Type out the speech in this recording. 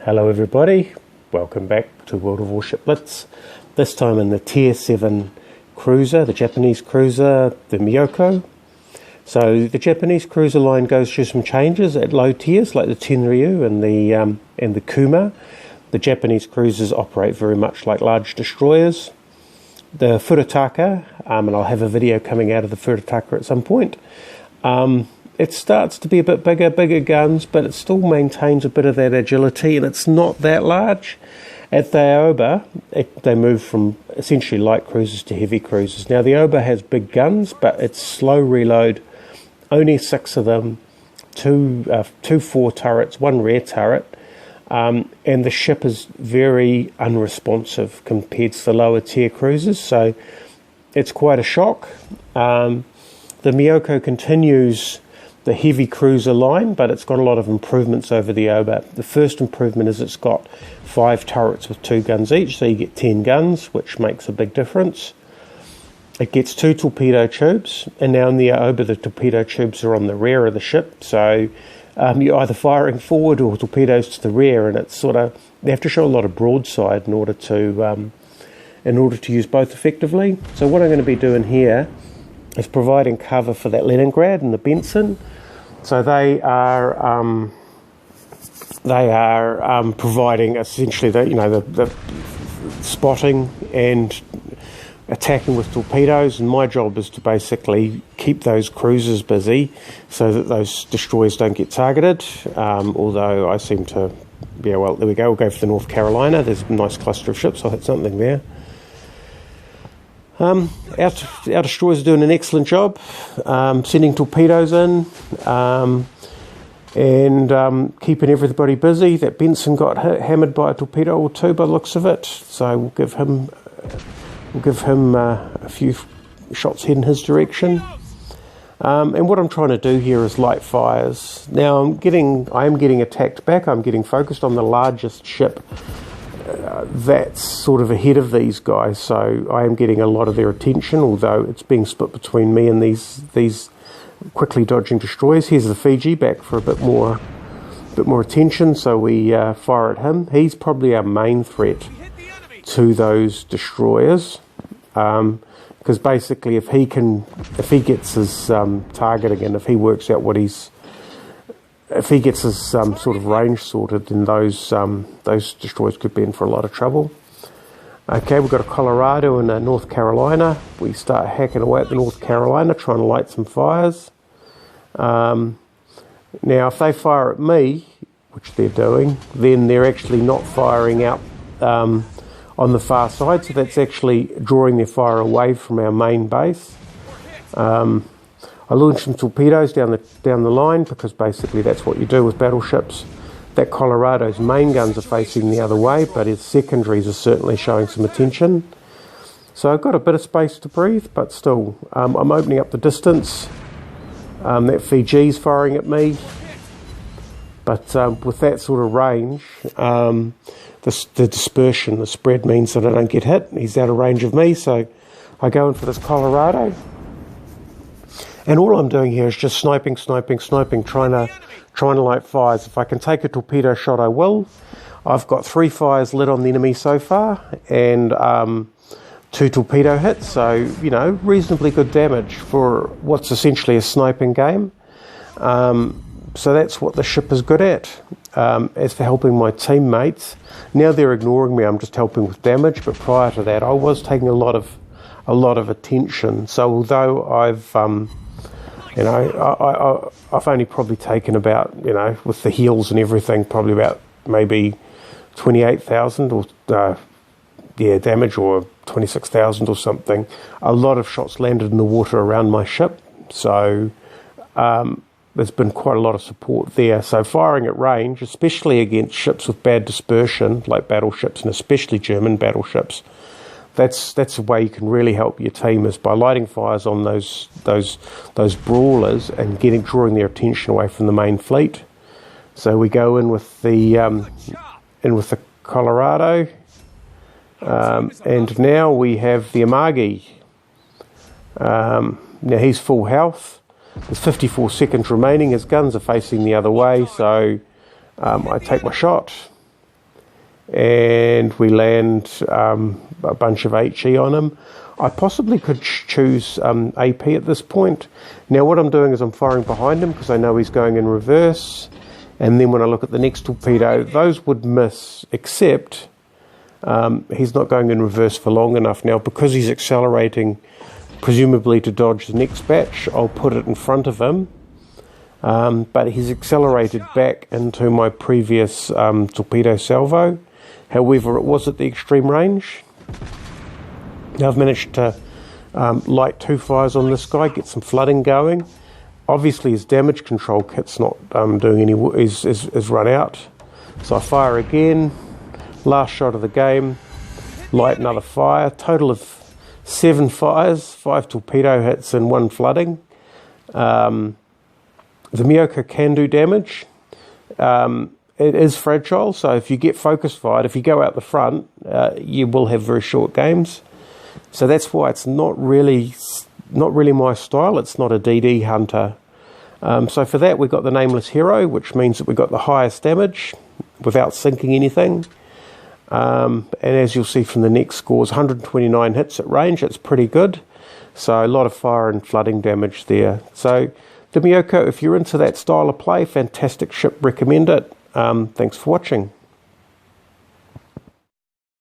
Hello everybody, welcome back to World of Warship Blitz. This time in the Tier 7 cruiser, the Japanese cruiser, the Miyoko. So the Japanese cruiser line goes through some changes at low tiers like the Tenryu and the Kuma. The Japanese cruisers operate very much like large destroyers. The Furutaka, and I'll have a video coming out of the Furutaka at some point. It starts to be a bit bigger guns, but it still maintains a bit of that agility, and it's not that large. At the Aoba, they move from essentially light cruisers to heavy cruisers. Now, the Aoba has big guns, but it's slow reload, only 6 of them, two fore turrets, 1 rear turret, and the ship is very unresponsive compared to the lower tier cruisers, so it's quite a shock. The Miyoko continues the heavy cruiser line, but it's got a lot of improvements over the Aoba. The first improvement is it's got 5 turrets with 2 guns each, so you get 10 guns, which makes a big difference. It gets 2 torpedo tubes, and now in the Aoba the torpedo tubes are on the rear of the ship, so you're either firing forward or torpedoes to the rear, and it's sort of, they have to show a lot of broadside in order to use both effectively. So what I'm going to be doing here is providing cover for that Leningrad and the Benson. So they are providing essentially the spotting and attacking with torpedoes, and my job is to basically keep those cruisers busy so that those destroyers don't get targeted. Although I seem to, yeah, well, there we go. We'll go for the North Carolina. There's a nice cluster of ships. I'll hit something there. Our destroyers are doing an excellent job sending torpedoes in and keeping everybody busy. That Benson got hammered by a torpedo or 2 by the looks of it, so we'll give him a few shots heading his direction. And what I'm trying to do here is light fires. Now I am getting attacked back. I'm getting focused on the largest ship that's sort of ahead of these guys, so I am getting a lot of their attention, although it's being split between me and these quickly dodging destroyers. Here's the Fiji back for a bit more attention, so we fire at him. He's probably our main threat to those destroyers, because basically if he gets his targeting, and if he works out if he gets his sort of range sorted, then those destroyers could be in for a lot of trouble. Okay, we've got a Colorado and a North Carolina. We start hacking away at the North Carolina, trying to light some fires. Now, if they fire at me, which they're doing, then they're actually not firing out on the far side, so that's actually drawing their fire away from our main base. I launched some torpedoes down the line, because basically that's what you do with battleships. That Colorado's main guns are facing the other way, but his secondaries are certainly showing some attention. So I've got a bit of space to breathe, but still, I'm opening up the distance. That Fiji's firing at me, but with that sort of range, the dispersion, the spread means that I don't get hit. He's out of range of me, so I go in for this Colorado. And all I'm doing here is just sniping, trying to light fires. If I can take a torpedo shot, I will. I've got 3 fires lit on the enemy so far, and 2 torpedo hits, so, reasonably good damage for what's essentially a sniping game. So that's what the ship is good at. As for helping my teammates, now they're ignoring me, I'm just helping with damage, but prior to that I was taking a lot of attention. So although I've only probably taken about, with the heels and everything, probably about maybe 28,000 or damage, or 26,000 or something. A lot of shots landed in the water around my ship, so there's been quite a lot of support there. So firing at range, especially against ships with bad dispersion, like battleships, and especially German battleships, that's the way you can really help your team, is by lighting fires on those brawlers and drawing their attention away from the main fleet. So we go in with the Colorado, and now we have the Amagi. Now he's full health. There's 54 seconds remaining. His guns are facing the other way, so I take my shot. and we land a bunch of HE on him. I possibly could choose AP at this point. Now what I'm doing is I'm firing behind him because I know he's going in reverse, and then when I look at the next torpedo, those would miss, except he's not going in reverse for long enough. Now because he's accelerating presumably to dodge the next batch, I'll put it in front of him, but he's accelerated back into my previous torpedo salvo. However, it was at the extreme range. Now I've managed to light 2 fires on this guy, get some flooding going. Obviously his damage control kit's not doing any, is run out. So I fire again, last shot of the game, light another fire, total of 7 fires, 5 torpedo hits and 1 flooding. The Miyoko can do damage. It is fragile, so if you get focus fired, if you go out the front, you will have very short games. So that's why it's not really my style. It's not a DD hunter. So for that we got the Nameless Hero, which means that we got the highest damage without sinking anything. And as you'll see from the next scores, 129 hits at range. That's pretty good. So a lot of fire and flooding damage there. So the Miyoko, if you're into that style of play, fantastic ship, recommend it. Thanks for watching.